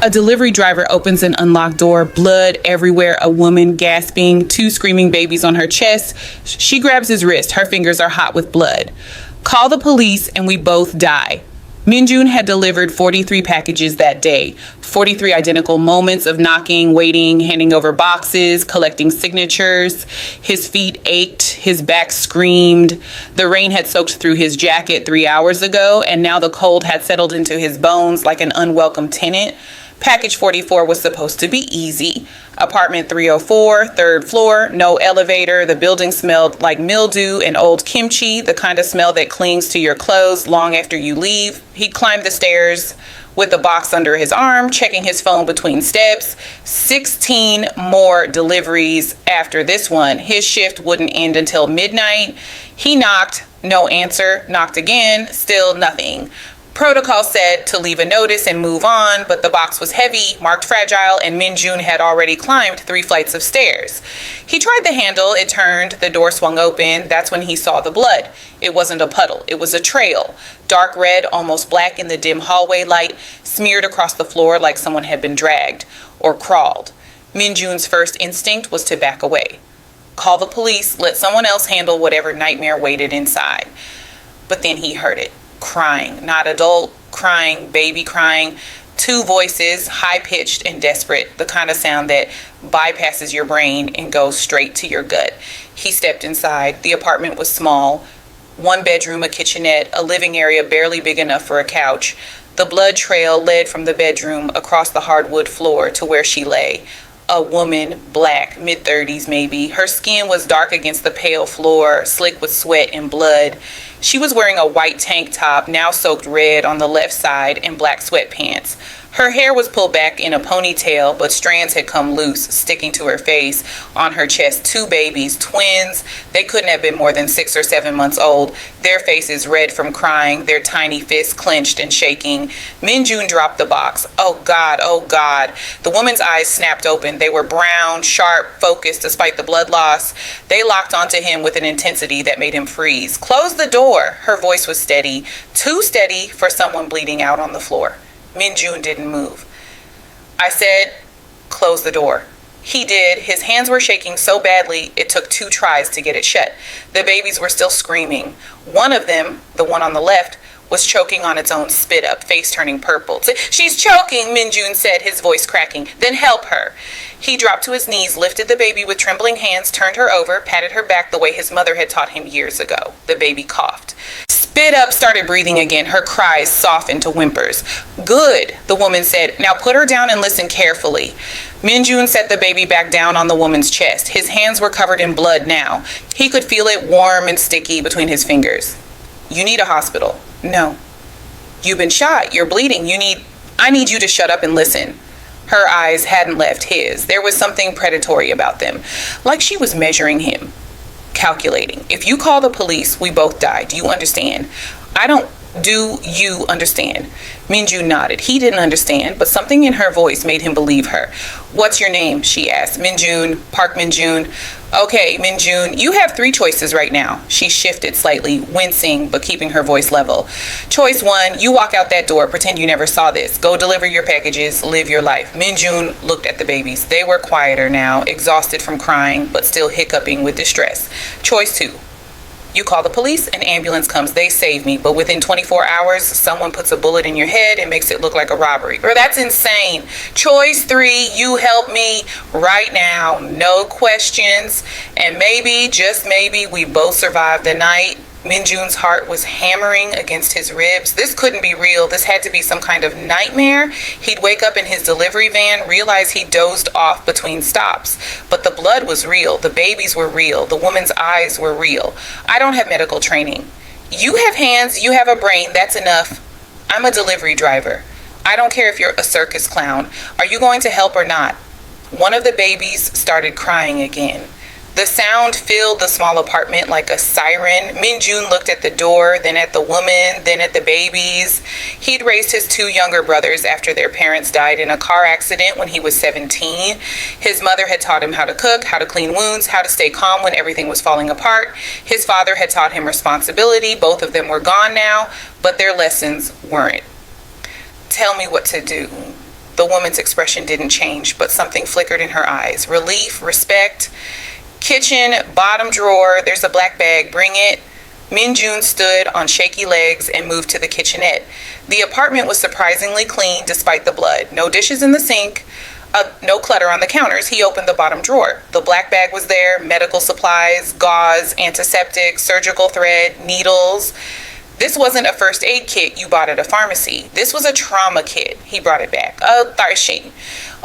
A delivery driver opens an unlocked door, blood everywhere, a woman gasping, 2 screaming babies on her chest. She grabs his wrist. Her fingers are hot with blood. Call the police and we both die. Minjun had delivered 43 packages that day, 43 identical moments of knocking, waiting, handing over boxes, collecting signatures. His feet ached, his back screamed. The rain had soaked through his jacket 3 hours ago, and now the cold had settled into his bones like an unwelcome tenant. Package 44 was supposed to be easy. Apartment 304, 3rd floor, no elevator. The building smelled like mildew and old kimchi, the kind of smell that clings to your clothes long after you leave. He climbed the stairs with the box under his arm, checking his phone between steps. 16 more deliveries after this one. His shift wouldn't end until midnight. He knocked, no answer. Knocked again, still nothing. Protocol said to leave a notice and move on, but the box was heavy, marked fragile, and Minjun had already climbed 3 flights of stairs. He tried the handle, it turned, the door swung open. That's when he saw the blood. It wasn't a puddle, it was a trail. Dark red, almost black in the dim hallway light, smeared across the floor like someone had been dragged or crawled. Minjun's first instinct was to back away. Call the police, let someone else handle whatever nightmare waited inside. But then he heard it. Crying, not adult crying, baby crying. 2 voices, high-pitched and desperate, the kind of sound that bypasses your brain and goes straight to your gut. He stepped inside. The apartment was small. 1 bedroom, a kitchenette, a living area barely big enough for a couch. The blood trail led from the bedroom across the hardwood floor to where she lay. A woman, black, mid-30s maybe. Her skin was dark against the pale floor, slick with sweat and blood. She was wearing a white tank top, now soaked red on the left side, and black sweatpants. Her hair was pulled back in a ponytail, but strands had come loose, sticking to her face. On her chest, 2 babies, twins. They couldn't have been more than 6 or 7 months old. Their faces red from crying, their tiny fists clenched and shaking. Minjun dropped the box. Oh God, oh God. The woman's eyes snapped open. They were brown, sharp, focused despite the blood loss. They locked onto him with an intensity that made him freeze. Close the door. Her voice was steady, too steady for someone bleeding out on the floor. Minjun didn't move. I said, close the door. He did. His hands were shaking so badly it took 2 tries to get it shut. The babies were still screaming. One of them, the one on the left, was choking on its own spit up, face turning purple. She's choking, Minjun said, his voice cracking. Then help her. He dropped to his knees, lifted the baby with trembling hands, turned her over, patted her back the way his mother had taught him years ago. The baby coughed. Spit up started breathing again. Her cries softened to whimpers. Good, the woman said. Now put her down and listen carefully. Minjun set the baby back down on the woman's chest. His hands were covered in blood now. He could feel it warm and sticky between his fingers. You need a hospital. No. You've been shot. You're bleeding. I need you to shut up and listen. Her eyes hadn't left his. There was something predatory about them, like she was measuring him, calculating. If you call the police, we both die. Do you understand? Do you understand? Minjun nodded. He didn't understand, but something in her voice made him believe her. What's your name? She asked. Minjun. Park Minjun. Okay, Minjun, you have 3 choices right now. She shifted slightly, wincing, but keeping her voice level. Choice 1, you walk out that door, pretend you never saw this. Go deliver your packages, live your life. Minjun looked at the babies. They were quieter now, exhausted from crying, but still hiccuping with distress. Choice 2. You call the police, an ambulance comes, they save me, but within 24 hours, someone puts a bullet in your head and makes it look like a robbery. Bro, that's insane. Choice 3, you help me right now, no questions, and maybe, just maybe, we both survive the night. Minjun's heart was hammering against his ribs. This couldn't be real. This had to be some kind of nightmare. He'd wake up in his delivery van, realize he dozed off between stops. But the blood was real. The babies were real. The woman's eyes were real. I don't have medical training. You have hands. You have a brain. That's enough. I'm a delivery driver. I don't care if you're a circus clown. Are you going to help or not? One of the babies started crying again. The sound filled the small apartment like a siren. Minjun looked at the door, then at the woman, then at the babies. He'd raised his 2 younger brothers after their parents died in a car accident when he was 17. His mother had taught him how to cook, how to clean wounds, how to stay calm when everything was falling apart. His father had taught him responsibility. Both of them were gone now, but their lessons weren't. Tell me what to do. The woman's expression didn't change, but something flickered in her eyes. Relief, respect. Kitchen, bottom drawer, there's a black bag, bring it. Min-Jun stood on shaky legs and moved to the kitchenette. The apartment was surprisingly clean despite the blood. No dishes in the sink, no clutter on the counters. He opened the bottom drawer. The black bag was there, medical supplies, gauze, antiseptic, surgical thread, needles. This wasn't a first aid kit you bought at a pharmacy. This was a trauma kit. He brought it back. Tharshin.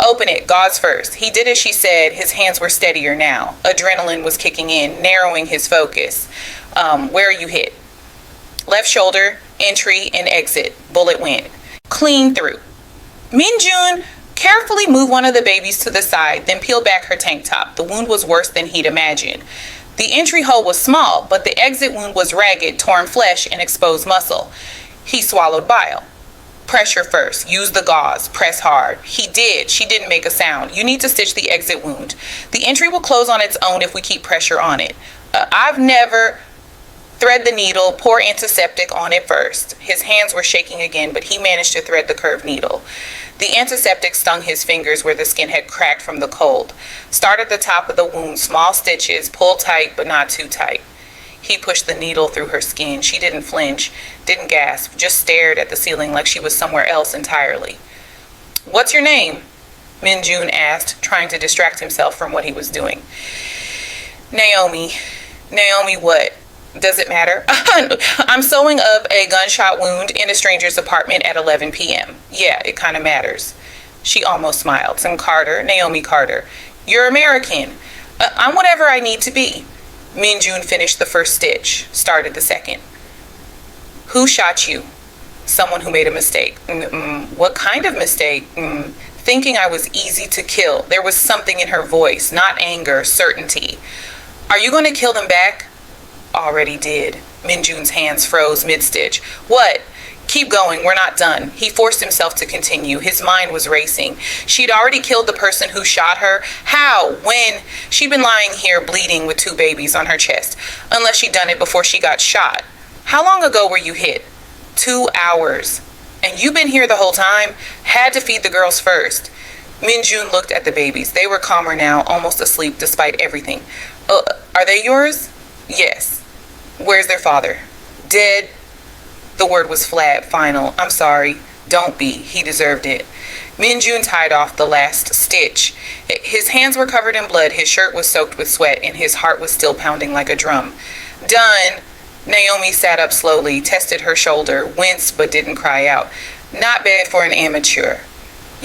Open it, gauze first. He did as she said. His hands were steadier now. Adrenaline was kicking in, narrowing his focus. Where are you hit? Left shoulder, entry and exit. Bullet went. Clean through. Min-Jun carefully moved one of the babies to the side, then peeled back her tank top. The wound was worse than he'd imagined. The entry hole was small, but the exit wound was ragged, torn flesh, and exposed muscle. He swallowed bile. Pressure first. Use the gauze. Press hard. He did. She didn't make a sound. You need to stitch the exit wound. The entry will close on its own if we keep pressure on it. I've never... Thread the needle, pour antiseptic on it first. His hands were shaking again, but he managed to thread the curved needle. The antiseptic stung his fingers where the skin had cracked from the cold. Start at the top of the wound, small stitches, pull tight but not too tight. He pushed the needle through her skin. She didn't flinch, didn't gasp, just stared at the ceiling like she was somewhere else entirely. What's your name? Min-Jun asked, trying to distract himself from what he was doing. Naomi. Naomi what? Does it matter? I'm sewing up a gunshot wound in a stranger's apartment at 11 p.m. Yeah, it kind of matters. She almost smiled. And Carter, Naomi Carter. You're American. I'm whatever I need to be. Min-Jun finished the first stitch, started the second. Who shot you? Someone who made a mistake. What kind of mistake? Thinking I was easy to kill. There was something in her voice, not anger, certainty. Are you going to kill them back? Already did. Min-Jun's hands froze mid-stitch. What? Keep going. We're not done. He forced himself to continue. His mind was racing. She'd already killed the person who shot her. How? When? She'd been lying here bleeding with 2 babies on her chest. Unless she'd done it before she got shot. How long ago were you hit? 2 hours. And you've been here the whole time? Had to feed the girls first. Min-Jun looked at the babies. They were calmer now, almost asleep despite everything. Are they yours? Yes. Where's their father? Dead. The word was flat, final. I'm sorry. Don't be. He deserved it. Min-Jun tied off the last stitch. His hands were covered in blood, his shirt was soaked with sweat, and his heart was still pounding like a drum. Done. Naomi sat up slowly, tested her shoulder, winced but didn't cry out. Not bad for an amateur.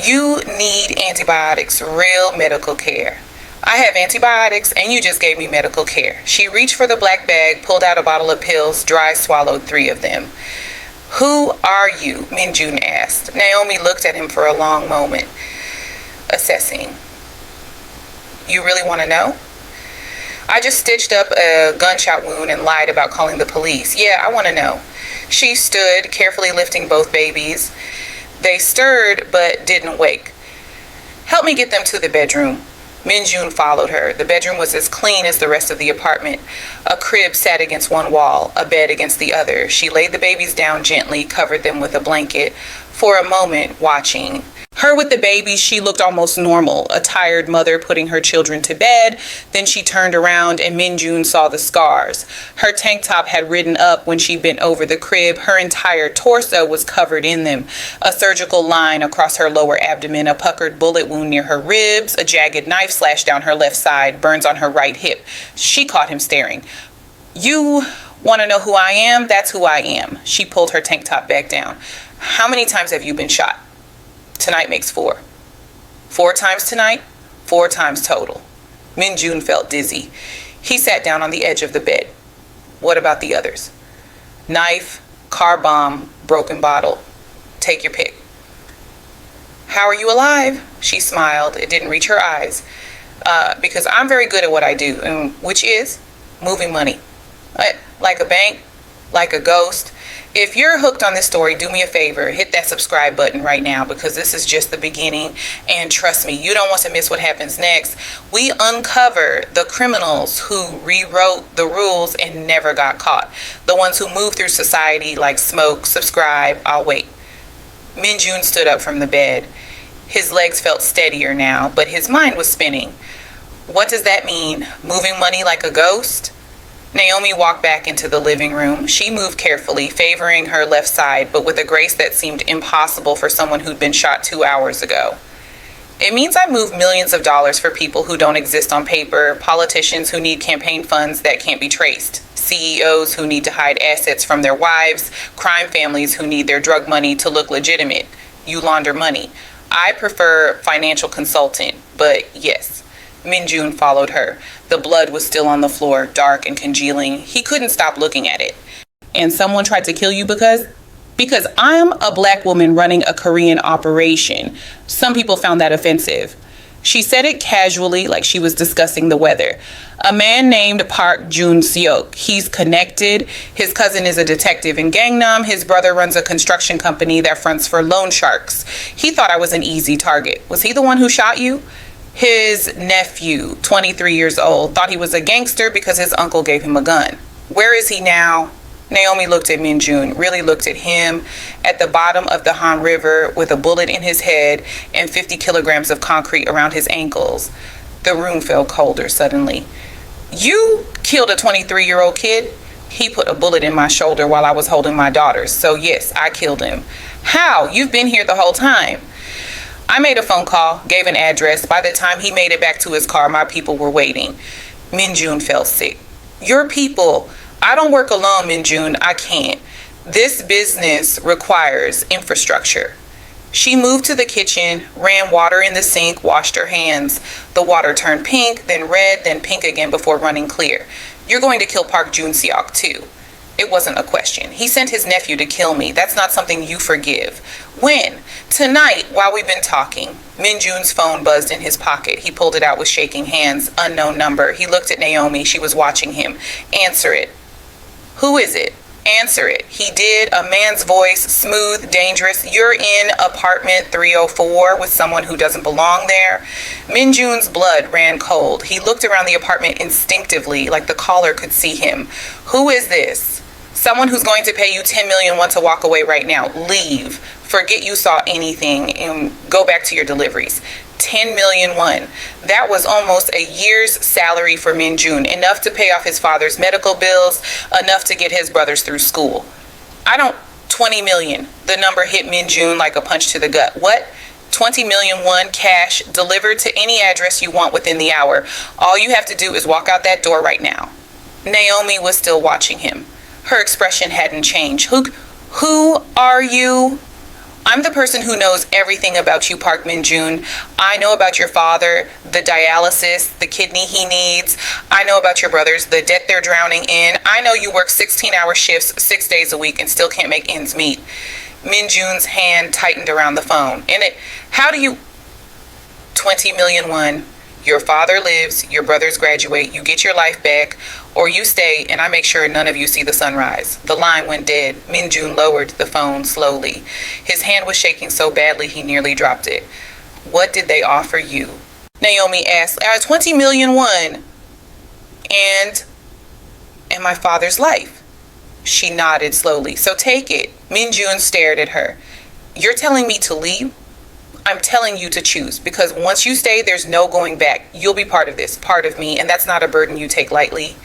You need antibiotics, real medical care. I have antibiotics, and you just gave me medical care. She reached for the black bag, pulled out a bottle of pills, dry swallowed 3 of them. Who are you? Min-Jun asked. Naomi looked at him for a long moment, assessing. You really want to know? I just stitched up a gunshot wound and lied about calling the police. Yeah, I want to know. She stood, carefully lifting both babies. They stirred, but didn't wake. Help me get them to the bedroom. Min-Jun followed her. The bedroom was as clean as the rest of the apartment. A crib sat against one wall, a bed against the other. She laid the babies down gently, covered them with a blanket. For a moment, watching. Her with the babies, she looked almost normal, a tired mother putting her children to bed. Then she turned around and Min-Jun saw the scars. Her tank top had ridden up when she bent over the crib. Her entire torso was covered in them. A surgical line across her lower abdomen, a puckered bullet wound near her ribs, a jagged knife slashed down her left side, burns on her right hip. She caught him staring. You want to know who I am? That's who I am. She pulled her tank top back down. How many times have you been shot? Tonight makes 4. 4 times tonight, 4 times total. Min-Jun felt dizzy. He sat down on the edge of the bed. What about the others? Knife, car bomb, broken bottle. Take your pick. How are you alive? She smiled. It didn't reach her eyes. Because I'm very good at what I do, which is moving money. Like a bank, like a ghost. If you're hooked on this story, do me a favor, hit that subscribe button right now, because this is just the beginning, and trust me, you don't want to miss what happens next. We uncover the criminals who rewrote the rules and never got caught. The ones who move through society like smoke. Subscribe. I'll wait. Min-Jun stood up from the bed. His legs felt steadier now, but his mind was spinning. What does that mean? Moving money like a ghost? Naomi walked back into the living room. She moved carefully, favoring her left side, but with a grace that seemed impossible for someone who'd been shot 2 hours ago. It means I move millions of dollars for people who don't exist on paper, politicians who need campaign funds that can't be traced, CEOs who need to hide assets from their wives, crime families who need their drug money to look legitimate. You launder money. I prefer financial consultant, but yes. Minjun followed her. The blood was still on the floor, dark and congealing. He couldn't stop looking at it. And someone tried to kill you because I'm a black woman running a Korean operation. Some people found that offensive. She said it casually, like she was discussing the weather. A man named Park Jun-seok. He's connected. His cousin is a detective in Gangnam. His brother runs a construction company that fronts for loan sharks. He thought I was an easy target. Was he the one who shot you? His nephew, 23 years old, thought he was a gangster because his uncle gave him a gun. Where is he now? Naomi looked at Minjun, really looked at him, at the bottom of the Han River with a bullet in his head and 50 kilograms of concrete around his ankles. The room felt colder suddenly. You killed a 23-year-old kid? He put a bullet in my shoulder while I was holding my daughters. So yes, I killed him. How? You've been here the whole time. I made a phone call, gave an address. By the time he made it back to his car, my people were waiting. Minjun felt sick. Your people. I don't work alone, Minjun. I can't. This business requires infrastructure. She moved to the kitchen, ran water in the sink, washed her hands. The water turned pink, then red, then pink again before running clear. You're going to kill Park Jun-seok too. It wasn't a question. He sent his nephew to kill me. That's not something you forgive. When? Tonight, while we've been talking. Minjun's phone buzzed in his pocket. He pulled it out with shaking hands. Unknown number. He looked at Naomi. She was watching him. Answer it. Who is it? Answer it. He did. A man's voice, smooth, dangerous. You're in apartment 304 with someone who doesn't belong there. Minjun's blood ran cold. He looked around the apartment instinctively, like the caller could see him. Who is this? Someone who's going to pay you 10 million won to walk away right now. Leave. Forget you saw anything and go back to your deliveries. 10 million won. That was almost a year's salary for Minjun, enough to pay off his father's medical bills, enough to get his brothers through school. 20 million. The number hit Minjun like a punch to the gut. What? 20 million won, cash, delivered to any address you want within the hour. All you have to do is walk out that door right now. Naomi was still watching him. Her expression hadn't changed. Who are you? I'm the person who knows everything about you, Park Minjun. I know about your father, the dialysis, the kidney he needs. I know about your brothers, the debt they're drowning in. I know you work 16-hour shifts 6 days a week and still can't make ends meet. Minjun's hand tightened around the phone. How do you... 20 million won. Your father lives, your brothers graduate, you get your life back, or you stay and I make sure none of you see the sunrise. The line went dead. Minjun lowered the phone slowly. His hand was shaking so badly he nearly dropped it. What did they offer you? Naomi asked. 20 million won. And my father's life. She nodded slowly. So take it. Minjun stared at her. You're telling me to leave? I'm telling you to choose, because once you stay, there's no going back. You'll be part of this, part of me, and that's not a burden you take lightly.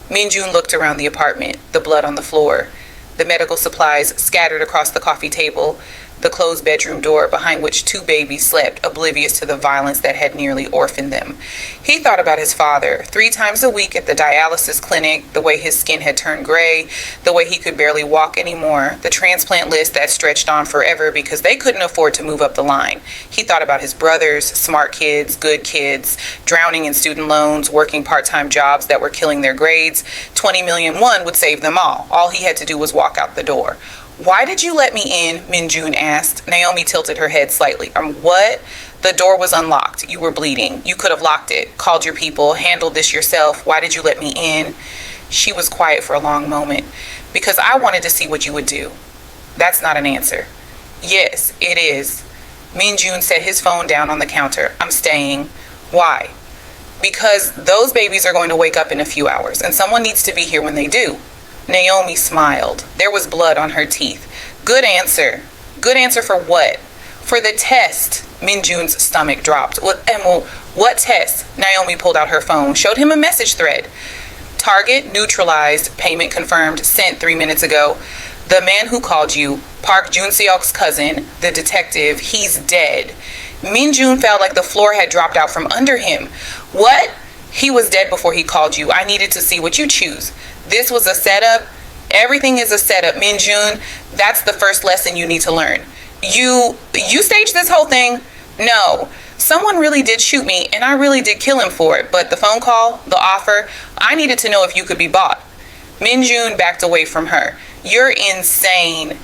Minjun looked around the apartment, the blood on the floor, the medical supplies scattered across the coffee table, the closed bedroom door behind which 2 babies slept, oblivious to the violence that had nearly orphaned them. He thought about his father, 3 times a week at the dialysis clinic, the way his skin had turned gray, the way he could barely walk anymore, the transplant list that stretched on forever because they couldn't afford to move up the line. He thought about his brothers, smart kids, good kids, drowning in student loans, working part-time jobs that were killing their grades. 20 million won would save them all. All he had to do was walk out the door. Why did you let me in? Minjun asked. Naomi tilted her head slightly. What? The door was unlocked. You were bleeding. You could have locked it, called your people, handled this yourself. Why did you let me in? She was quiet for a long moment. Because I wanted to see what you would do. That's not an answer. Yes, it is. Minjun set his phone down on the counter. I'm staying. Why? Because those babies are going to wake up in a few hours, and someone needs to be here when they do. Naomi smiled. There was blood on her teeth. Good answer. Good answer for what? For the test. Minjun's stomach dropped. What test? Naomi pulled out her phone, showed him a message thread. Target neutralized, payment confirmed, sent 3 minutes ago. The man who called you, Park Jun-seok's cousin, the detective, he's dead. Minjun felt like the floor had dropped out from under him. What? He was dead before he called you. I needed to see what you choose. This was a setup. Everything is a setup, Minjun. That's the first lesson you need to learn. You staged this whole thing? No. Someone really did shoot me, and I really did kill him for it. But the phone call, the offer, I needed to know if you could be bought. Minjun backed away from her. You're insane.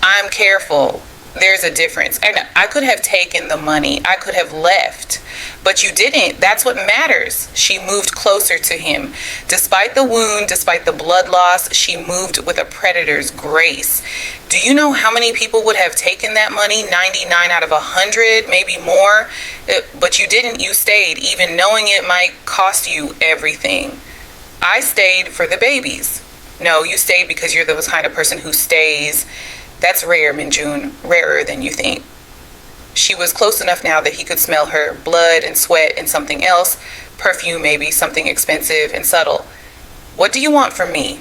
I'm careful. There's a difference. And I could have taken the money. I could have left. But you didn't. That's what matters. She moved closer to him. Despite the wound, despite the blood loss, she moved with a predator's grace. Do you know how many people would have taken that money? 99 out of 100, maybe more. But you didn't. You stayed, even knowing it might cost you everything. I stayed for the babies. No, you stayed because you're the kind of person who stays. That's rare, Minjun, rarer than you think. She was close enough now that he could smell her blood and sweat and something else, perfume maybe, something expensive and subtle. What do you want from me?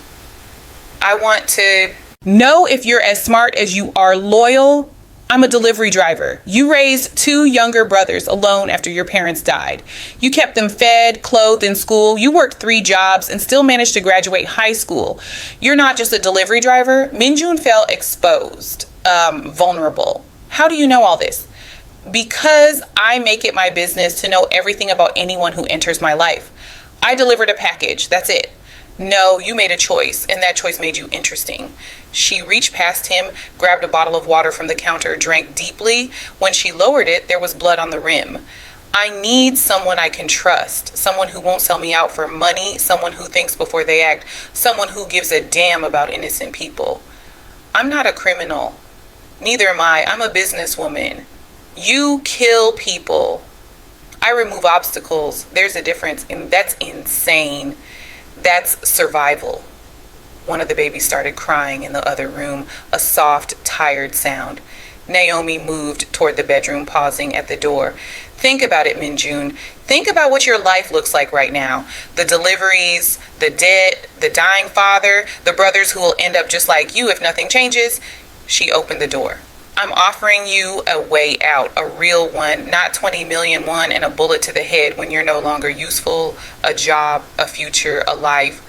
I want to know if you're as smart as you are loyal. I'm a delivery driver. You raised 2 younger brothers alone after your parents died. You kept them fed, clothed, in school. You worked 3 jobs and still managed to graduate high school. You're not just a delivery driver. Minjun felt exposed, vulnerable. How do you know all this? Because I make it my business to know everything about anyone who enters my life. I delivered a package. That's it. No, you made a choice, and that choice made you interesting. She reached past him, grabbed a bottle of water from the counter, drank deeply. When she lowered it, there was blood on the rim. I need someone I can trust, someone who won't sell me out for money, someone who thinks before they act, someone who gives a damn about innocent people. I'm not a criminal. Neither am I. I'm a businesswoman. You kill people. I remove obstacles. There's a difference, and that's insane. That's survival. One of the babies started crying in the other room, a soft, tired sound. Naomi moved toward the bedroom, pausing at the door. Think about it, Minjun. Think about what your life looks like right now. The deliveries, the debt, the dying father, the brothers who will end up just like you if nothing changes. She opened the door. I'm offering you a way out, a real one, not 20 million one and a bullet to the head when you're no longer useful, a job, a future, a life.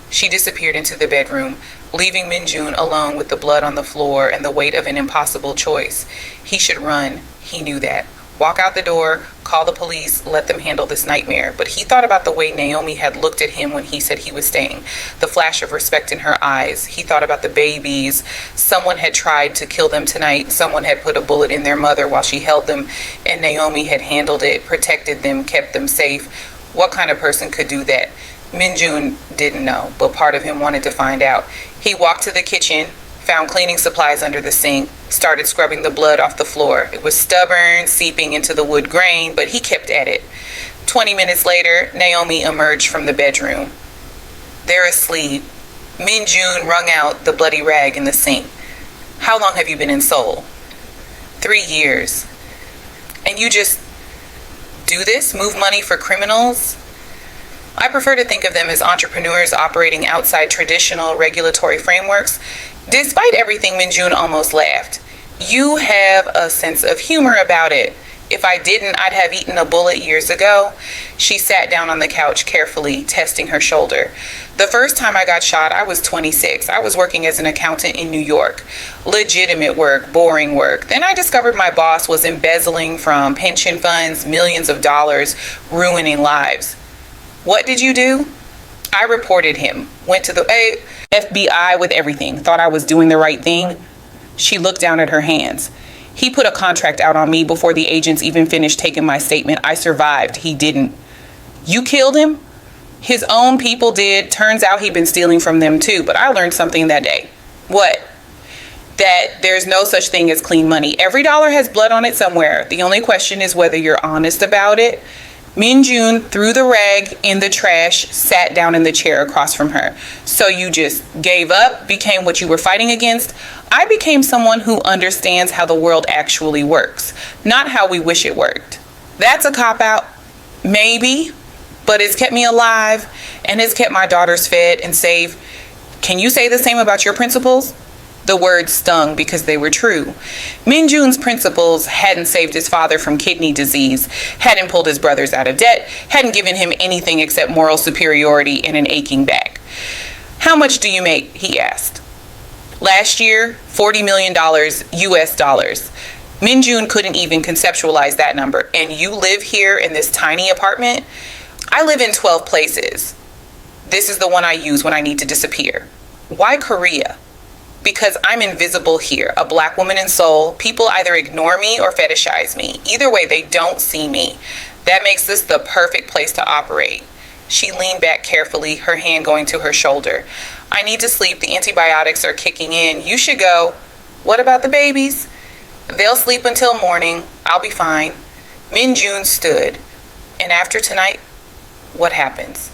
She disappeared into the bedroom, leaving Minjun alone with the blood on the floor and the weight of an impossible choice. He should run. He knew that. Walk out the door, call the police, let them handle this nightmare. But he thought about the way Naomi had looked at him when he said he was staying, the flash of respect in her eyes. He thought about the babies. Someone had tried to kill them tonight. Someone had put a bullet in their mother while she held them, and Naomi had handled it, protected them, kept them safe. What kind of person could do that? Minjun didn't know, but part of him wanted to find out. He walked to the kitchen, found cleaning supplies under the sink, started scrubbing the blood off the floor. It was stubborn, seeping into the wood grain, but he kept at it. 20 minutes later, Naomi emerged from the bedroom. They're asleep. Minjun wrung out the bloody rag in the sink. How long have you been in Seoul? 3 years. And you just do this? Move money for criminals? I prefer to think of them as entrepreneurs operating outside traditional regulatory frameworks. Despite everything, Minjun almost laughed. You have a sense of humor about it. If I didn't, I'd have eaten a bullet years ago. She sat down on the couch carefully, testing her shoulder. The first time I got shot, I was 26. I was working as an accountant in New York. Legitimate work, boring work. Then I discovered my boss was embezzling from pension funds, millions of dollars, ruining lives. What did you do? I reported him. Went to the FBI with everything. Thought I was doing the right thing. She looked down at her hands. He put a contract out on me before the agents even finished taking my statement. I survived. He didn't. You killed him? His own people did. Turns out he'd been stealing from them too. But I learned something that day. What? That there's no such thing as clean money. Every dollar has blood on it somewhere. The only question is whether you're honest about it. Minjun threw the rag in the trash, sat down in the chair across from her. So you just gave up, became what you were fighting against? I became someone who understands how the world actually works, not how we wish it worked. That's a cop-out, maybe, but it's kept me alive and it's kept my daughters fed and safe. Can you say the same about your principles? The words stung because they were true. Minjun's principles hadn't saved his father from kidney disease, hadn't pulled his brothers out of debt, hadn't given him anything except moral superiority and an aching back. How much do you make? He asked. Last year, $40 million US dollars. Minjun couldn't even conceptualize that number. And you live here in this tiny apartment? I live in 12 places. This is the one I use when I need to disappear. Why Korea? Because I'm invisible here, a black woman in Seoul. People either ignore me or fetishize me. Either way, they don't see me. That makes this the perfect place to operate. She leaned back carefully, her hand going to her shoulder. I need to sleep. The antibiotics are kicking in. You should go. What about the babies? They'll sleep until morning. I'll be fine. Minjun stood. And after tonight, what happens?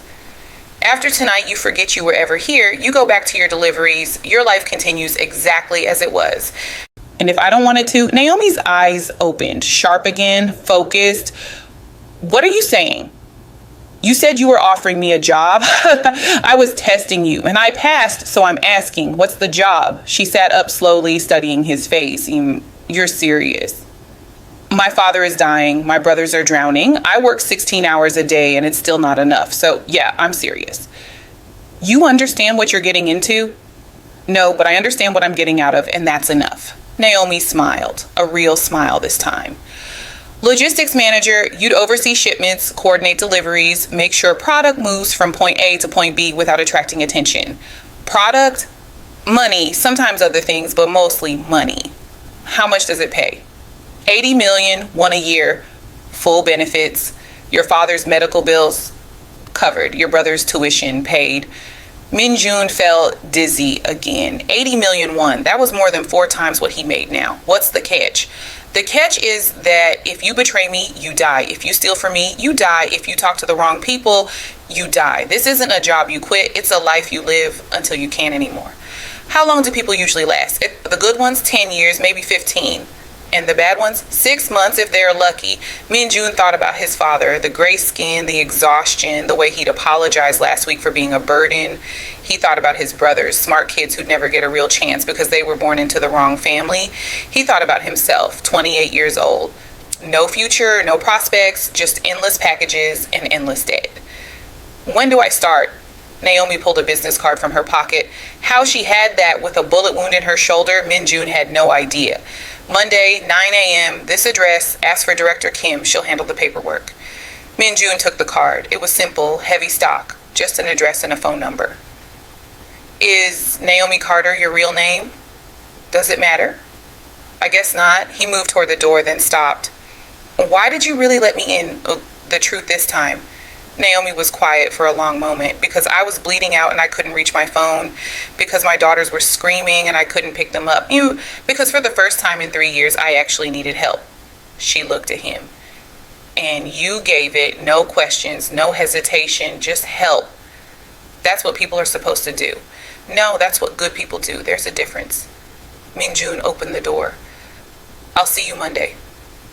After tonight, you forget you were ever here. You go back to your deliveries. Your life continues exactly as it was. And if I don't want it to, Naomi's eyes opened, sharp again, focused. What are you saying? You said you were offering me a job. I was testing you and I passed, so I'm asking, what's the job? She sat up slowly, studying his face. You're serious. My father is dying. My brothers are drowning. I work 16 hours a day and it's still not enough. So yeah, I'm serious. You understand what you're getting into? No, but I understand what I'm getting out of, and that's enough. Naomi smiled, a real smile this time. Logistics manager, you'd oversee shipments, coordinate deliveries, make sure product moves from point A to point B without attracting attention. Product, money, sometimes other things, but mostly money. How much does it pay? 80 million, one a year, full benefits, your father's medical bills covered, your brother's tuition paid. Minjun felt dizzy again. 80 million one. That was more than 4 times what he made now. What's the catch? The catch is that if you betray me, you die. If you steal from me, you die. If you talk to the wrong people, you die. This isn't a job you quit. It's a life you live until you can't anymore. How long do people usually last? The good ones, 10 years, maybe 15. And the bad ones, 6 months if they're lucky. Minjun thought about his father, the gray skin, the exhaustion, the way he'd apologized last week for being a burden. He thought about his brothers, smart kids who'd never get a real chance because they were born into the wrong family. He thought about himself, 28 years old. No future, no prospects, just endless packages and endless debt. When do I start? Naomi pulled a business card from her pocket. How she had that with a bullet wound in her shoulder, Minjun had no idea. Monday, 9 a.m., this address, ask for Director Kim. She'll handle the paperwork. Minjun took the card. It was simple, heavy stock, just an address and a phone number. Is Naomi Carter your real name? Does it matter? I guess not. He moved toward the door, then stopped. Why did you really let me in? The truth this time. Naomi was quiet for a long moment because I was bleeding out and I couldn't reach my phone, because my daughters were screaming and I couldn't pick them up. Because for the first time in 3 years, I actually needed help. She looked at him. And you gave it, no questions, no hesitation, just help. That's what people are supposed to do. No, that's what good people do. There's a difference. Minjun opened the door. I'll see you Monday.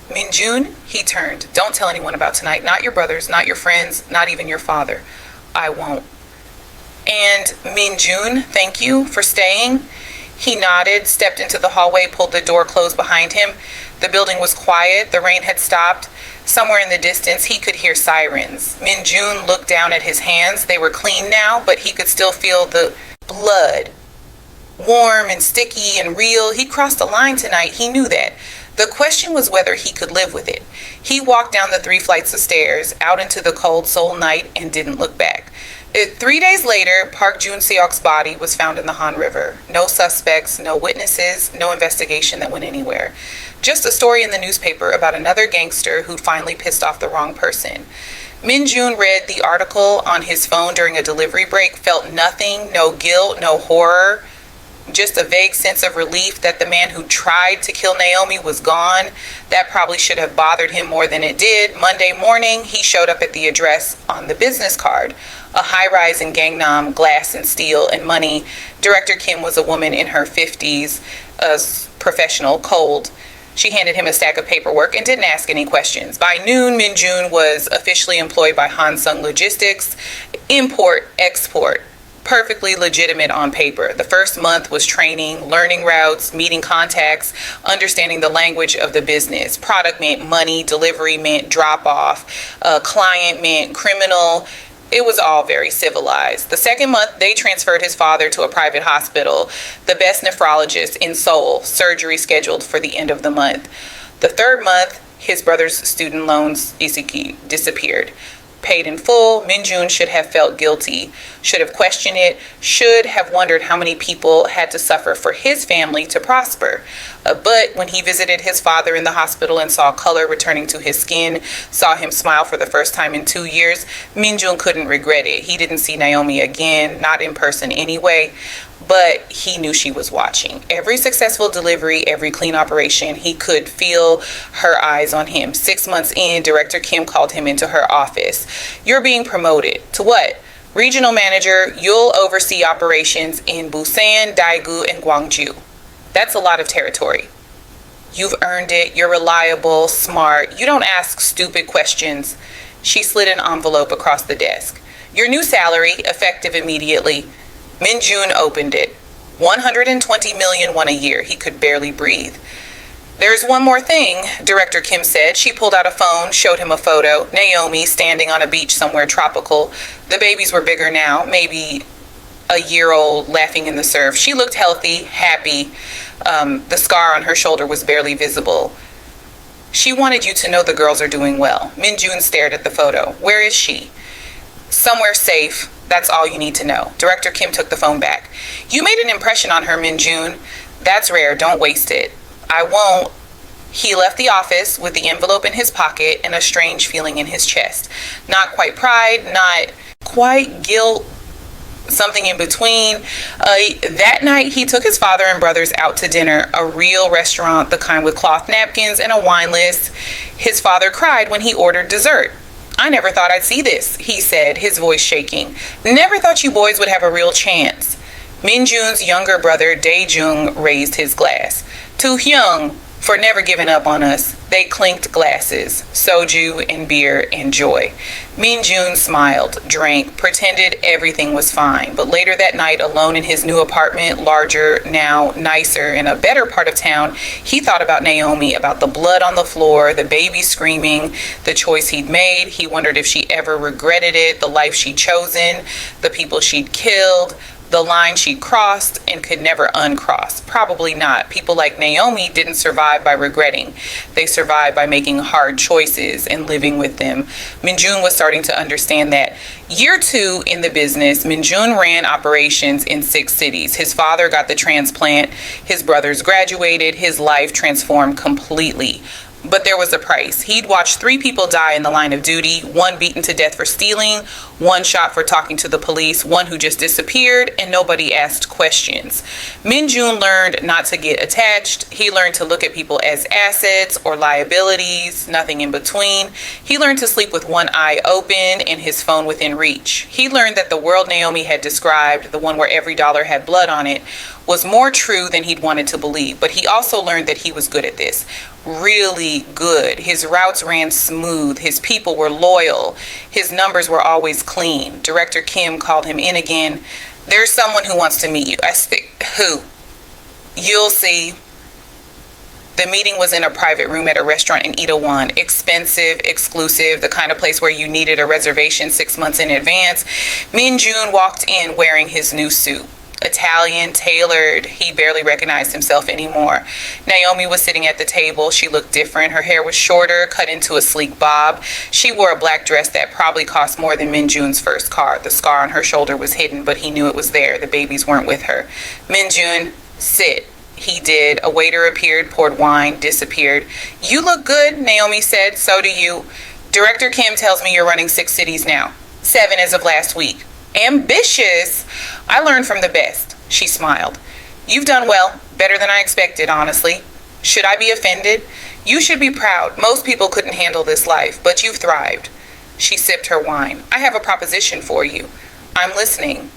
Minjun, he turned. Don't tell anyone about tonight. Not your brothers, not your friends, not even your father. I won't. And Minjun, thank you for staying. He nodded, stepped into the hallway, pulled the door closed behind him. The building was quiet. The rain had stopped. Somewhere in the distance, he could hear sirens. Minjun looked down at his hands. They were clean now, but he could still feel the blood. Warm and sticky and real. He'd crossed a line tonight. He knew that. The question was whether he could live with it. He walked down the 3 flights of stairs, out into the cold Seoul night, and didn't look back. 3 days later, Park Jun-seok's body was found in the Han River. No suspects, no witnesses, no investigation that went anywhere. Just a story in the newspaper about another gangster who'd finally pissed off the wrong person. Minjun read the article on his phone during a delivery break, felt nothing, no guilt, no horror. just a vague sense of relief that the man who tried to kill Naomi was gone. That probably should have bothered him more than it did. Monday morning, he showed up at the address on the business card. A high-rise in Gangnam, glass and steel and money. Director Kim was a woman in her 50s, professional, cold. She handed him a stack of paperwork and didn't ask any questions. By noon, Min Jun was officially employed by Hansung Logistics. Import, export. Perfectly legitimate on paper. The first month was training, learning routes, meeting contacts, understanding the language of the business. Product meant money, delivery meant drop off, client meant criminal. It was all very civilized. The second month, they transferred his father to a private hospital, the best nephrologist in Seoul, surgery scheduled for the end of the month. The third month, his brother's student loans disappeared. Paid in full, Min Jun should have felt guilty, should have questioned it, should have wondered how many people had to suffer for his family to prosper. But when he visited his father in the hospital and saw color returning to his skin, saw him smile for the first time in 2 years, Min Jun couldn't regret it. He didn't see Naomi again, not in person anyway, but he knew she was watching. Every successful delivery, every clean operation, he could feel her eyes on him. 6 months in, Director Kim called him into her office. You're being promoted. To what? Regional manager. You'll oversee operations in Busan, Daegu, and Gwangju. That's a lot of territory. You've earned it. You're reliable, smart. You don't ask stupid questions. She slid an envelope across the desk. Your new salary, effective immediately. Min Jun opened it. 120 million won a year. He could barely breathe. There's one more thing, Director Kim said. She pulled out a phone, showed him a photo. Naomi standing on a beach somewhere tropical. The babies were bigger now, maybe a year old, laughing in the surf. She looked healthy, happy. The scar on her shoulder was barely visible. She wanted you to know the girls are doing well. Min Jun stared at the photo. Where is she? Somewhere safe. That's all you need to know. Director Kim took the phone back. You made an impression on her, Min Jun. That's rare. Don't waste it. I won't. He left the office with the envelope in his pocket and a strange feeling in his chest. Not quite pride, not quite guilt, something in between. That night, he took his father and brothers out to dinner, a real restaurant, the kind with cloth napkins and a wine list. His father cried when he ordered dessert. I never thought I'd see this, he said, his voice shaking. Never thought you boys would have a real chance. Min Jun's younger brother, Dae Jung, raised his glass. To Hyung, for never giving up on us. They clinked glasses, soju and beer and joy. Min Jun smiled, drank, pretended everything was fine. But later that night, alone in his new apartment, larger, now nicer, in a better part of town, he thought about Naomi, about the blood on the floor, the baby screaming, the choice he'd made. He wondered if she ever regretted it, the life she'd chosen, the people she'd killed, the line she crossed and could never uncross. Probably not. People like Naomi didn't survive by regretting. They survived by making hard choices and living with them. Min Jun was starting to understand that. Year 2 in the business, Min Jun ran operations in 6 cities. His father got the transplant. His brothers graduated. His life transformed completely. But there was a price. He'd watched 3 people die in the line of duty, 1 beaten to death for stealing, 1 shot for talking to the police, 1 who just disappeared, and nobody asked questions. Min Jun learned not to get attached. He learned to look at people as assets or liabilities, nothing in between. He learned to sleep with one eye open and his phone within reach. He learned that the world Naomi had described, the one where every dollar had blood on it, was more true than he'd wanted to believe. But he also learned that he was good at this. Really good. His routes ran smooth. His people were loyal. His numbers were always clean. Director Kim called him in again. There's someone who wants to meet you. I speak. Who? You'll see. The meeting was in a private room at a restaurant in Itaewon. Expensive, exclusive, the kind of place where you needed a reservation 6 months in advance. Min Jun walked in wearing his new suit. Italian, tailored. He barely recognized himself anymore. Naomi was sitting at the table. She looked different. Her hair was shorter, cut into a sleek bob. She wore a black dress that probably cost more than Min Jun's first car. The scar on her shoulder was hidden, but he knew it was there. The babies weren't with her. Min Jun, sit. He did. A waiter appeared, poured wine, disappeared. You look good, Naomi said. So do you. Director Kim tells me you're running 6 cities now. 7 as of last week. Ambitious. I learned from the best. She smiled. You've done well, better than I expected, honestly. Should I be offended? You should be proud. Most people couldn't handle this life, but you've thrived. She sipped her wine. I have a proposition for you. I'm listening.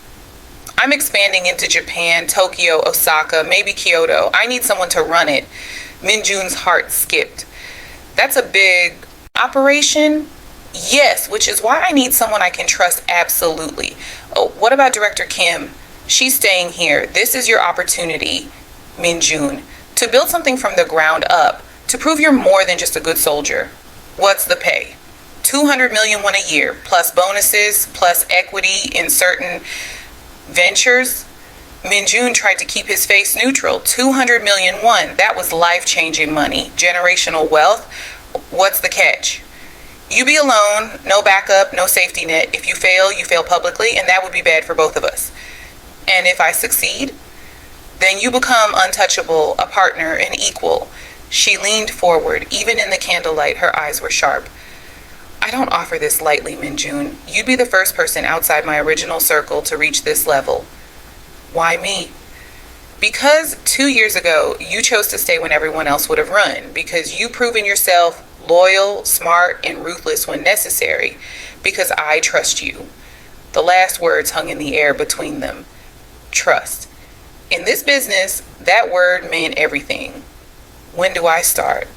I'm expanding into Japan, Tokyo, Osaka, maybe Kyoto. I need someone to run it. Minjun's heart skipped. That's a big operation? Yes, which is why I need someone I can trust absolutely. Oh, what about Director Kim? She's staying here. This is your opportunity, Minjun, to build something from the ground up, to prove you're more than just a good soldier. What's the pay? 200 million won a year, plus bonuses, plus equity in certain ventures. Minjun tried to keep his face neutral. 200 million won. That was life-changing money. Generational wealth. What's the catch? You be alone, no backup, no safety net. If you fail publicly, and that would be bad for both of us. And if I succeed, then you become untouchable, a partner, an equal. She leaned forward. Even in the candlelight, her eyes were sharp. I don't offer this lightly, Minjun. You'd be the first person outside my original circle to reach this level. Why me? Because 2 years ago, you chose to stay when everyone else would have run. Because you've proven yourself loyal, smart, and ruthless when necessary. Because I trust you. The last words hung in the air between them. Trust. In this business, that word meant everything. When do I start?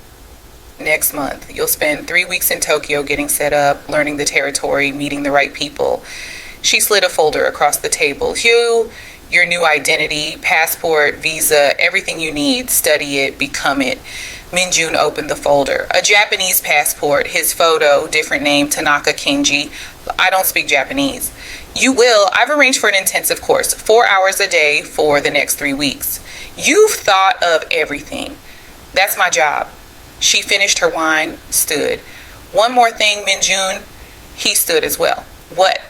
Next month. You'll spend 3 weeks in Tokyo getting set up, learning the territory, meeting the right people. She slid a folder across the table. Hugh, your new identity, passport, visa, everything you need. Study it, become it. Minjun opened the folder. A Japanese passport, his photo, different name, Tanaka Kenji. I don't speak Japanese. You will. I've arranged for an intensive course, 4 hours a day for the next 3 weeks. You've thought of everything. That's my job. She finished her wine, stood. One more thing, Minjun. He stood as well. What?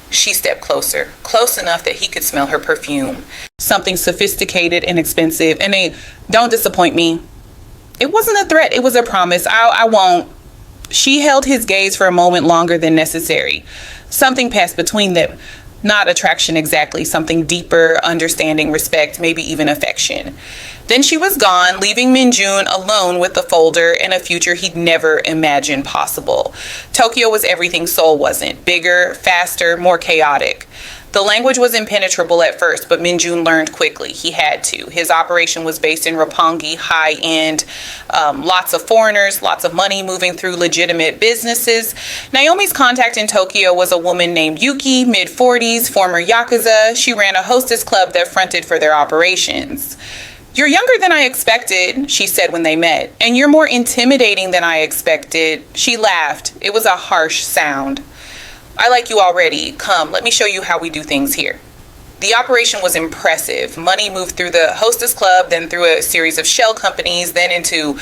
She stepped closer, close enough that he could smell her perfume. Something sophisticated and expensive. And don't disappoint me. It wasn't a threat. It was a promise. I won't. She held his gaze for a moment longer than necessary. Something passed between them. Not attraction exactly. Something deeper, understanding, respect, maybe even affection. Then she was gone, leaving Minjun alone with the folder and a future he'd never imagined possible. Tokyo was everything Seoul wasn't. Bigger, faster, more chaotic. The language was impenetrable at first, but Minjun learned quickly. He had to. His operation was based in Roppongi, high-end, lots of foreigners, lots of money moving through legitimate businesses. Naomi's contact in Tokyo was a woman named Yuki, mid-40s, former Yakuza. She ran a hostess club that fronted for their operations. You're younger than I expected, she said when they met, and you're more intimidating than I expected. She laughed. It was a harsh sound. I like you already. Come, let me show you how we do things here. The operation was impressive. Money moved through the hostess club, then through a series of shell companies, then into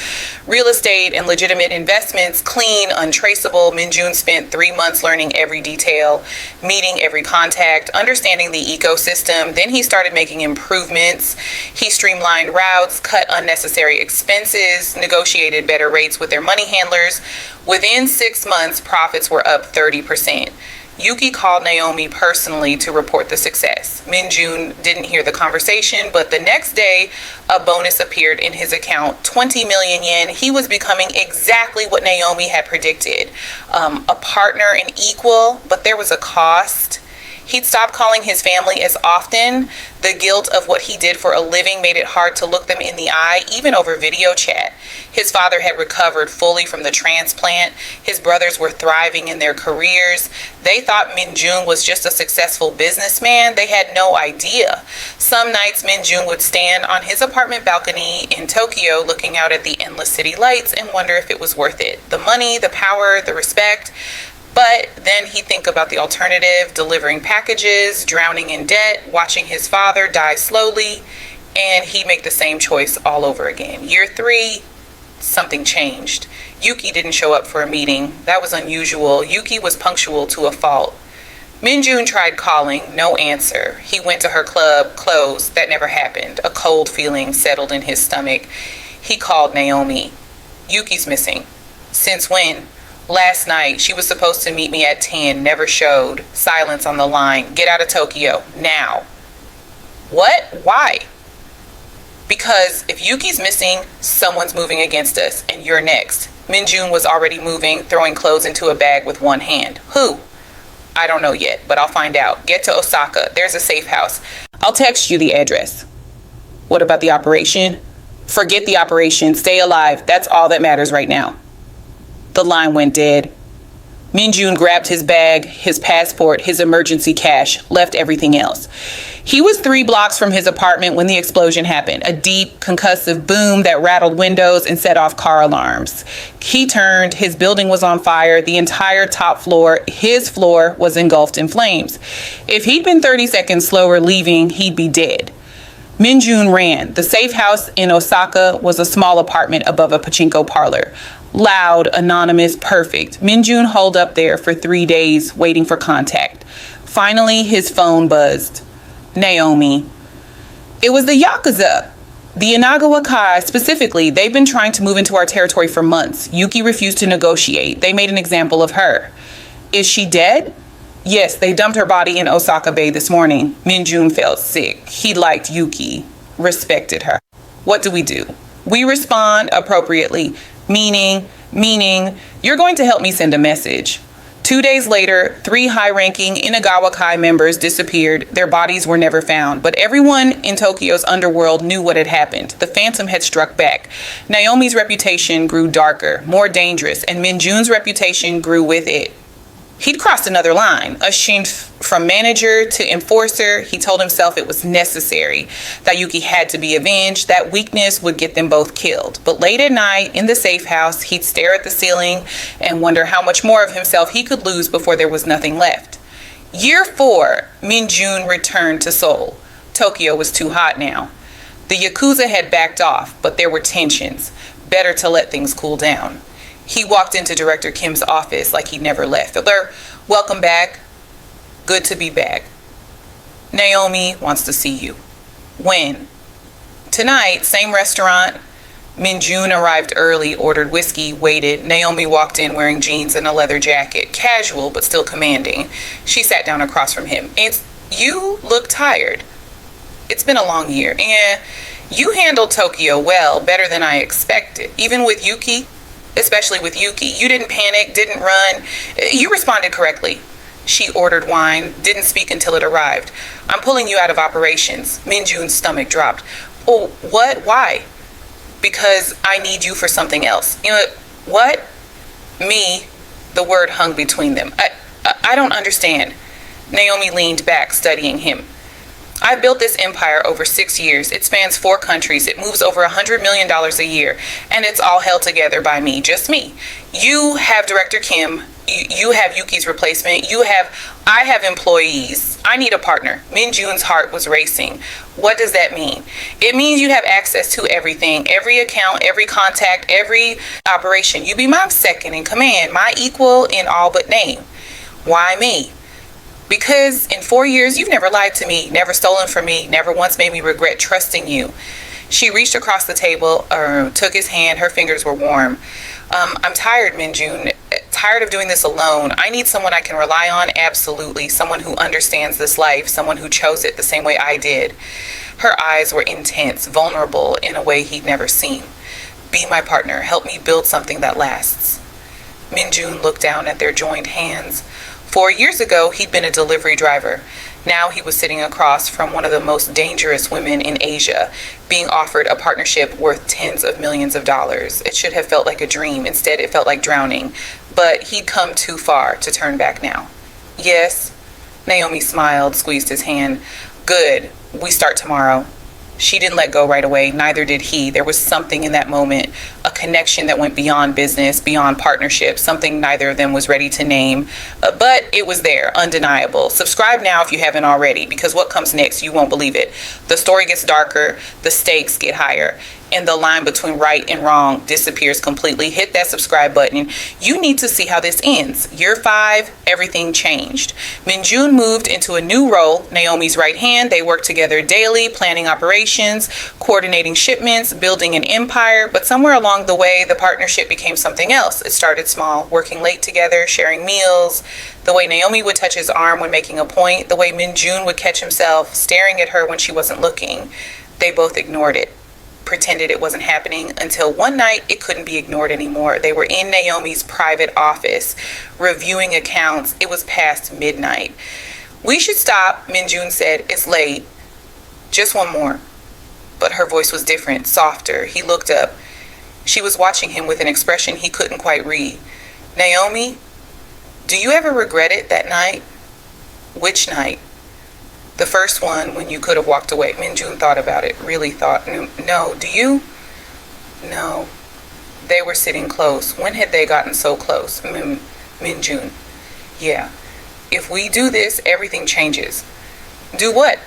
real estate and legitimate investments, clean, untraceable. Minjun spent 3 months learning every detail, meeting every contact, understanding the ecosystem. Then he started making improvements. He streamlined routes, cut unnecessary expenses, negotiated better rates with their money handlers. Within 6 months, profits were up 30%. Yuki called Naomi personally to report the success. Minjun didn't hear the conversation, but the next day, a bonus appeared in his account, 20 million yen. He was becoming exactly what Naomi had predicted, a partner, an equal, but there was a cost. He'd stopped calling his family as often. The guilt of what he did for a living made it hard to look them in the eye, even over video chat. His father had recovered fully from the transplant. His brothers were thriving in their careers. They thought Minjun was just a successful businessman. They had no idea. Some nights Minjun would stand on his apartment balcony in Tokyo looking out at the endless city lights and wonder if it was worth it. The money, the power, the respect. But then he'd think about the alternative, delivering packages, drowning in debt, watching his father die slowly, and he'd make the same choice all over again. Year 3, something changed. Yuki didn't show up for a meeting. That was unusual. Yuki was punctual to a fault. Minjun tried calling, no answer. He went to her club, closed. That never happened. A cold feeling settled in his stomach. He called Naomi. Yuki's missing. Since when? Last night. She was supposed to meet me at 10, never showed. Silence on the line. Get out of Tokyo, now. What? Why? Because if Yuki's missing, someone's moving against us, and you're next. Minjun was already moving, throwing clothes into a bag with one hand. Who? I don't know yet, but I'll find out. Get to Osaka. There's a safe house. I'll text you the address. What about the operation? Forget the operation. Stay alive. That's all that matters right now. The line went dead. Minjun grabbed his bag, his passport, his emergency cash, left everything else. He was 3 blocks from his apartment when the explosion happened, a deep, concussive boom that rattled windows and set off car alarms. He turned, his building was on fire, the entire top floor, his floor, was engulfed in flames. If he'd been 30 seconds slower leaving, he'd be dead. Minjun ran. The safe house in Osaka was a small apartment above a pachinko parlor. Loud, anonymous, perfect. Minjun holed up there for 3 days, waiting for contact. Finally, his phone buzzed. Naomi. It was the Yakuza. The Inagawa Kai, specifically, they've been trying to move into our territory for months. Yuki refused to negotiate. They made an example of her. Is she dead? Yes, they dumped her body in Osaka Bay this morning. Minjun felt sick. He liked Yuki, respected her. What do? We respond appropriately. Meaning, you're going to help me send a message. 2 days later, 3 high-ranking Inagawa Kai members disappeared. Their bodies were never found, but everyone in Tokyo's underworld knew what had happened. The Phantom had struck back. Naomi's reputation grew darker, more dangerous, and Minjun's reputation grew with it. He'd crossed another line, a shin from manager to enforcer. He told himself it was necessary, that Yuki had to be avenged, that weakness would get them both killed. But late at night, in the safe house, he'd stare at the ceiling and wonder how much more of himself he could lose before there was nothing left. Year 4, Minjun returned to Seoul. Tokyo was too hot now. The Yakuza had backed off, but there were tensions. Better to let things cool down. He walked into Director Kim's office like he'd never left. Welcome back. Good to be back. Naomi wants to see you. When? Tonight, same restaurant. Minjun arrived early, ordered whiskey, waited. Naomi walked in wearing jeans and a leather jacket. Casual, but still commanding. She sat down across from him. You look tired. It's been a long year. And you handled Tokyo well, better than I expected. Even with Yuki. Especially with Yuki. You didn't panic, didn't run. You responded correctly. She ordered wine, didn't speak until it arrived. I'm pulling you out of operations. Minjun's stomach dropped. Oh, what? Why? Because I need you for something else. You know, what? Me. The word hung between them. I don't understand. Naomi leaned back, studying him. I built this empire over 6 years. It spans 4 countries. It moves over $100 million a year. And it's all held together by me, just me. You have Director Kim. You have Yuki's replacement. I have employees. I need a partner. Minjun's heart was racing. What does that mean? It means you'd have access to everything, every account, every contact, every operation. You'd be my second in command, my equal in all but name. Why me? Because in 4 years, you've never lied to me, never stolen from me, never once made me regret trusting you. She reached across the table, took his hand. Her fingers were warm. I'm tired, Minjun. Tired of doing this alone. I need someone I can rely on, absolutely. Someone who understands this life, someone who chose it the same way I did. Her eyes were intense, vulnerable in a way he'd never seen. Be my partner. Help me build something that lasts. Minjun looked down at their joined hands. 4 years ago, he'd been a delivery driver. Now he was sitting across from one of the most dangerous women in Asia, being offered a partnership worth tens of millions of dollars. It should have felt like a dream. Instead, it felt like drowning. But he'd come too far to turn back now. Yes. Naomi smiled, squeezed his hand. Good. We start tomorrow. She didn't let go right away. Neither did he. There was something in that moment, a connection that went beyond business, beyond partnership, something neither of them was ready to name. But it was there, undeniable. Subscribe now if you haven't already, because what comes next, you won't believe it. The story gets darker, the stakes get higher, and the line between right and wrong disappears completely. Hit that subscribe button. You need to see how this ends. Year 5, everything changed. Minjun moved into a new role, Naomi's right hand. They worked together daily, planning operations, coordinating shipments, building an empire. But somewhere along the way, the partnership became something else. It started small, working late together, sharing meals. The way Naomi would touch his arm when making a point, the way Minjun would catch himself staring at her when she wasn't looking. They both ignored it. pretended it wasn't happening until one night it couldn't be ignored anymore. They were in Naomi's private office reviewing accounts. It was past midnight. "We should stop," Minjun said. "It's late. Just one more." But her voice was different, softer. He looked up. She was watching him with an expression he couldn't quite read. "Naomi, do you ever regret it that night?" "Which night?" "The first one when you could have walked away." Minjun thought about it, really thought. "No, do you?" "No." They were sitting close. When had they gotten so close? Minjun. "Yeah. If we do this, everything changes." "Do what?"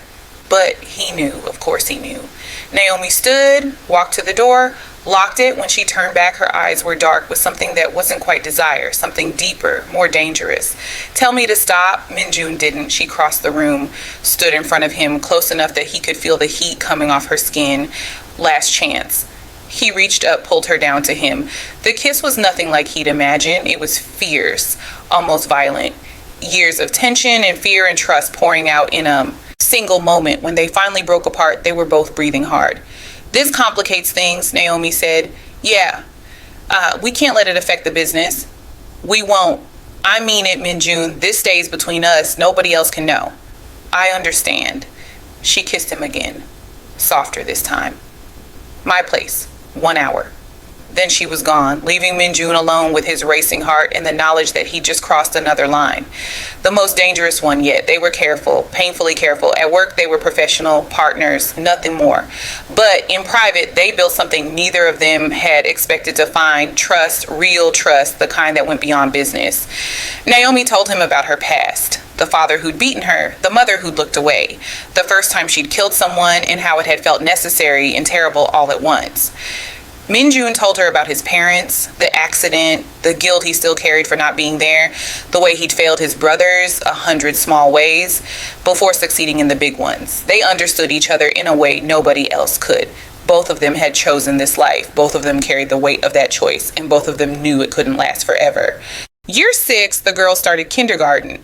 But he knew. Of course he knew. Naomi stood, walked to the door, locked it. When she turned back, her eyes were dark with something that wasn't quite desire, something deeper, more dangerous. "Tell me to stop." Minjun didn't. She crossed the room, stood in front of him, close enough that he could feel the heat coming off her skin. Last chance. He reached up, pulled her down to him. The kiss was nothing like he'd imagined. It was fierce, almost violent. Years of tension and fear and trust pouring out in a single moment. When they finally broke apart, they were both breathing hard. "This complicates things," Naomi said. "Yeah. We can't let it affect the business." "We won't. I mean it, Minjun. This stays between us. Nobody else can know." "I understand." She kissed him again, softer this time. "My place. 1 hour." Then she was gone, leaving Minjun alone with his racing heart and the knowledge that he just crossed another line. The most dangerous one yet. They were careful, painfully careful. At work, they were professional partners, nothing more. But in private, they built something neither of them had expected to find. Trust, real trust, the kind that went beyond business. Naomi told him about her past. The father who'd beaten her, the mother who'd looked away, the first time she'd killed someone, and how it had felt necessary and terrible all at once. Minjun told her about his parents, the accident, the guilt he still carried for not being there, the way he'd failed his brothers 100 small ways before succeeding in the big ones. They understood each other in a way nobody else could. Both of them had chosen this life. Both of them carried the weight of that choice, and both of them knew it couldn't last forever. Year 6, the girls started kindergarten.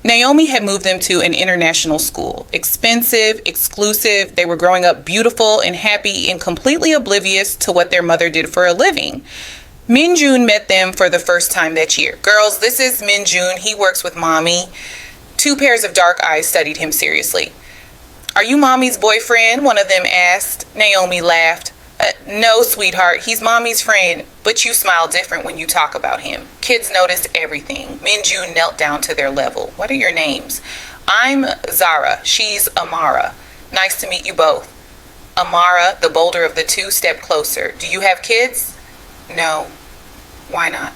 Naomi had moved them to an international school. Expensive, exclusive. They were growing up beautiful and happy and completely oblivious to what their mother did for a living. Minjun met them for the first time that year. "Girls, this is Minjun. He works with Mommy." 2 pairs of dark eyes studied him seriously. "Are you Mommy's boyfriend?" one of them asked. Naomi laughed. "No, sweetheart. He's Mommy's friend. But you smile different when you talk about him." Kids noticed everything. Minjun knelt down to their level. "What are your names?" "I'm Zara. She's Amara." "Nice to meet you both." Amara, the bolder of the two, stepped closer. "Do you have kids?" "No." "Why not?"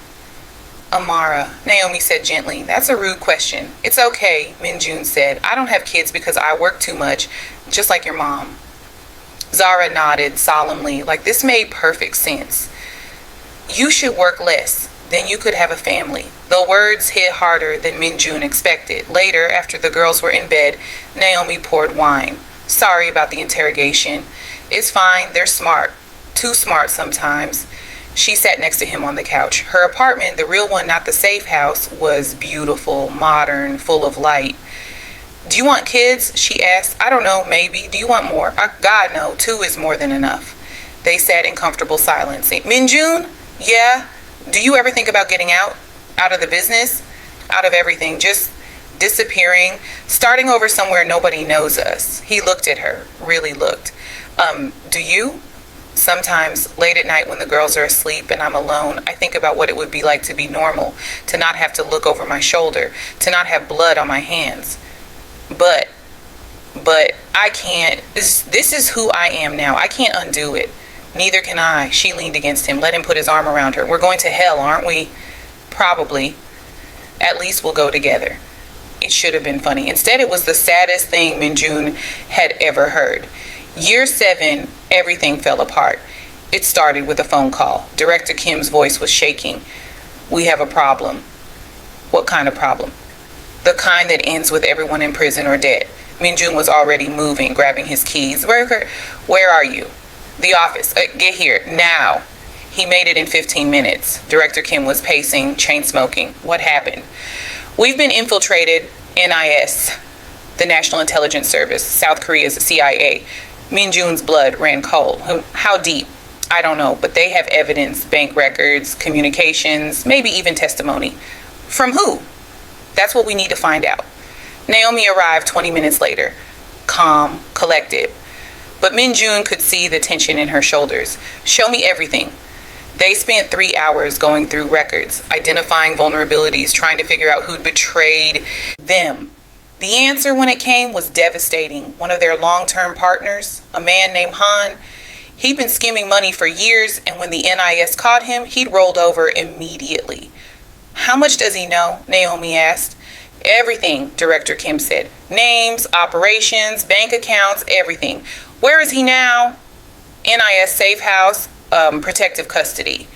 "Amara," Naomi said gently, "that's a rude question." "It's okay," Minjun said. "I don't have kids because I work too much, just like your mom." Zara nodded solemnly, like this made perfect sense. "You should work less. Then you could have a family." The words hit harder than Minjun expected. Later, after the girls were in bed, Naomi poured wine. "Sorry about the interrogation." "It's fine. They're smart. Too smart sometimes." She sat next to him on the couch. Her apartment, the real one, not the safe house, was beautiful, modern, full of light. "Do you want kids?" she asked. "I don't know, maybe. Do you want more?" "God, no. 2 is more than enough." They sat in comfortable silence. "Minjun?" "Yeah." "Do you ever think about getting out? Out of the business?" "Out of everything. Just disappearing. Starting over somewhere nobody knows us." He looked at her. Really looked. Do you?" "Sometimes, late at night when the girls are asleep and I'm alone, I think about what it would be like to be normal, to not have to look over my shoulder, to not have blood on my hands. But I can't. This is who I am now. I can't undo it." "Neither can I." She leaned against him, let him put his arm around her. "We're going to hell, aren't we?" "Probably. At least we'll go together." It should have been funny. Instead, it was the saddest thing Minjun had ever heard. Year 7, everything fell apart. It started with a phone call. Director Kim's voice was shaking. "We have a problem." "What kind of problem?" "The kind that ends with everyone in prison or dead." Minjun was already moving, grabbing his keys. Where are you?" "The office." Get here, now." He made it in 15 minutes. Director Kim was pacing, chain smoking. "What happened?" "We've been infiltrated. NIS, the National Intelligence Service, South Korea's CIA. Min Jun's blood ran cold. How deep? I don't know, but they have evidence, bank records, communications, maybe even testimony. From who? That's what we need to find out. Naomi arrived 20 minutes later, calm, collected. But Min Jun could see the tension in her shoulders. Show me everything. They spent 3 hours going through records, identifying vulnerabilities, trying to figure out who'd betrayed them. The answer when it came was devastating. One of their long-term partners, a man named Han, he'd been skimming money for years, and when the NIS caught him, he'd rolled over immediately. How much does he know? Naomi asked. Everything, Director Kim said. Names, operations, bank accounts, everything. Where is he now? NIS safe house, protective custody.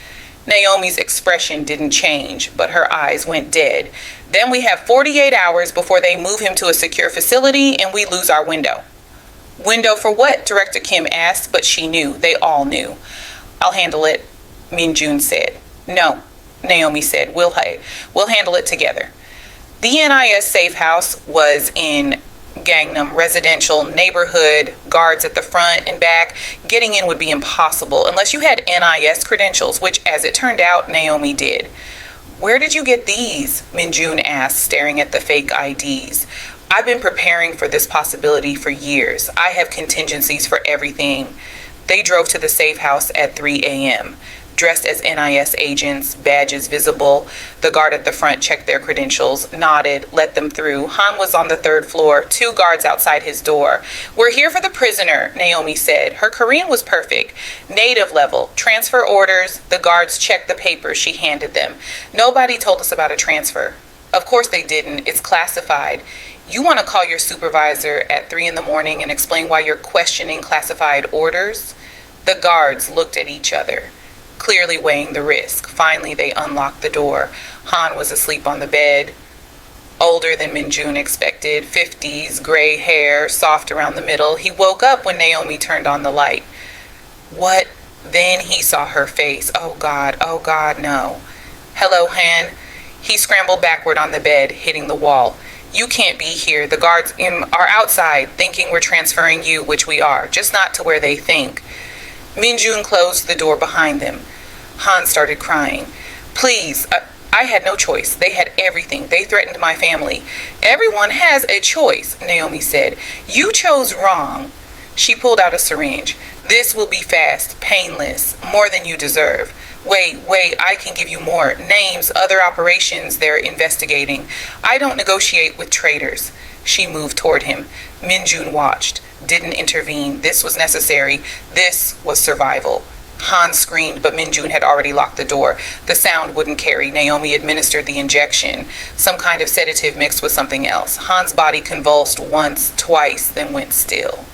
Naomi's expression didn't change, but her eyes went dead. Then we have 48 hours before they move him to a secure facility and we lose our window. Window for what? Director Kim asked, but she knew. They all knew. I'll handle it, Min Jun said. No, Naomi said. We'll handle it together. The NIS safe house was in Gangnam residential neighborhood, guards at the front and back. Getting in would be impossible unless you had NIS credentials, which, as it turned out, Naomi did. Where did you get these? Min Jun asked, staring at the fake IDs. I've been preparing for this possibility for years. I have contingencies for everything. They drove to the safe house at 3 a.m. Dressed as NIS agents, badges visible. The guard at the front checked their credentials, nodded, let them through. Han was on the 3rd floor, 2 guards outside his door. We're here for the prisoner, Naomi said. Her Korean was perfect. Native level. Transfer orders. The guards checked the papers she handed them. Nobody told us about a transfer. Of course they didn't. It's classified. You want to call your supervisor at 3 in the morning and explain why you're questioning classified orders? The guards looked at each other, clearly weighing the risk. Finally, they unlocked the door. Han was asleep on the bed, older than Min Jun expected, 50s, gray hair, soft around the middle. He woke up when Naomi turned on the light. What? Then he saw her face. Oh God, no. Hello, Han. He scrambled backward on the bed, hitting the wall. You can't be here. The guards are outside, thinking we're transferring you, which we are, just not to where they think. Min Jun closed the door behind them. Han started crying. Please, I had no choice. They had everything. They threatened my family. Everyone has a choice, Naomi said. You chose wrong. She pulled out a syringe. This will be fast, painless, more than you deserve. Wait, I can give you more. Names, other operations they're investigating. I don't negotiate with traitors. She moved toward him. Min Jun watched, didn't intervene. This was necessary. This was survival. Han screamed, but Min Jun had already locked the door. The sound wouldn't carry. Naomi administered the injection, some kind of sedative mixed with something else. Han's body convulsed once, twice, then went still.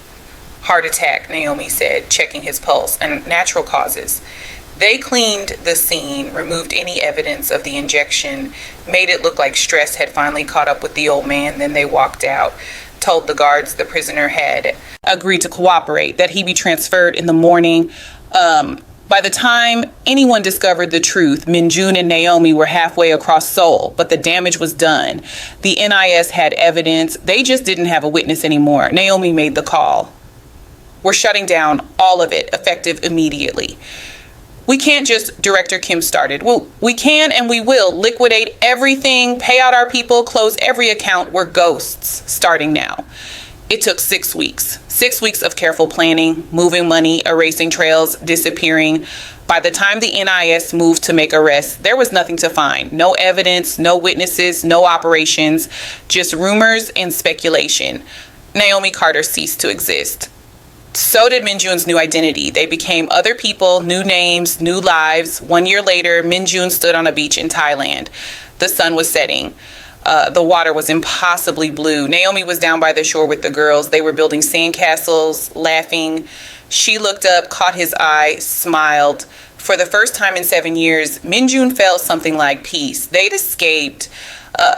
Heart attack, Naomi said, checking his pulse, and natural causes. They cleaned the scene, removed any evidence of the injection, made it look like stress had finally caught up with the old man. Then they walked out, told the guards the prisoner had agreed to cooperate, that he be transferred in the morning. By the time anyone discovered the truth, Min Jun and Naomi were halfway across Seoul, but the damage was done. The NIS had evidence. They just didn't have a witness anymore. Naomi made the call. We're shutting down all of it, effective immediately. We can't just, Director Kim started. Well, we can and we will liquidate everything, pay out our people, close every account. We're ghosts starting now. It took 6 weeks. 6 weeks of careful planning, moving money, erasing trails, disappearing. By the time the NIS moved to make arrests, there was nothing to find. No evidence, no witnesses, no operations, just rumors and speculation. Naomi Carter ceased to exist. So did Min Jun's new identity. They became other people, new names, new lives. 1 year later, Min Jun stood on a beach in Thailand. The sun was setting. The water was impossibly blue. Naomi was down by the shore with the girls. They were building sandcastles, laughing. She looked up, caught his eye, smiled. For the first time in 7 years, Minjun felt something like peace. They'd escaped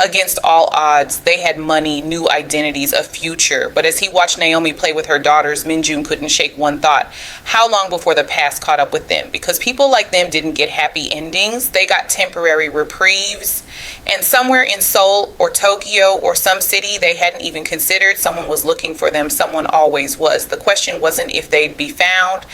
against all odds. They had money, new identities, a future. But as he watched Naomi play with her daughters, Minjun couldn't shake one thought. How long before the past caught up with them? Because people like them didn't get happy endings. They got temporary reprieves. And somewhere in Seoul or Tokyo or some city they hadn't even considered, someone was looking for them. Someone always was. The question wasn't if they'd be found.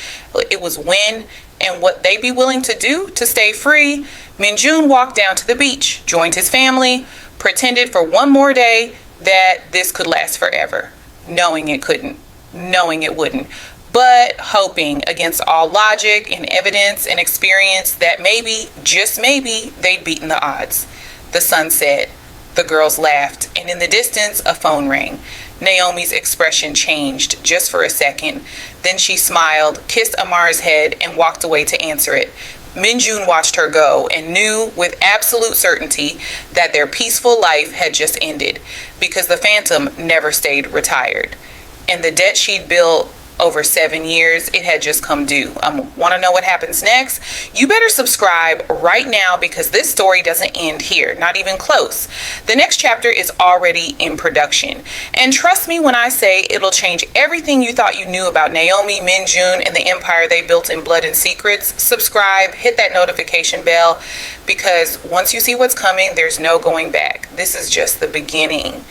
It was when and what they'd be willing to do to stay free. Minjun walked down to the beach, joined his family, pretended for one more day that this could last forever, knowing it couldn't, knowing it wouldn't, but hoping against all logic and evidence and experience that maybe, just maybe, they'd beaten the odds. The sun set, the girls laughed, and in the distance, a phone rang. Naomi's expression changed just for a second. Then she smiled, kissed Amar's head, and walked away to answer it. Minjun watched her go and knew with absolute certainty that their peaceful life had just ended because the Phantom never stayed retired. And the debt she'd built over 7 years, it had just come due. Want to know what happens next? You better subscribe right now because this story doesn't end here, not even close. The next chapter is already in production. And trust me when I say it'll change everything you thought you knew about Naomi, Minjun, and the empire they built in blood and secrets. Subscribe, hit that notification bell because once you see what's coming, there's no going back. This is just the beginning.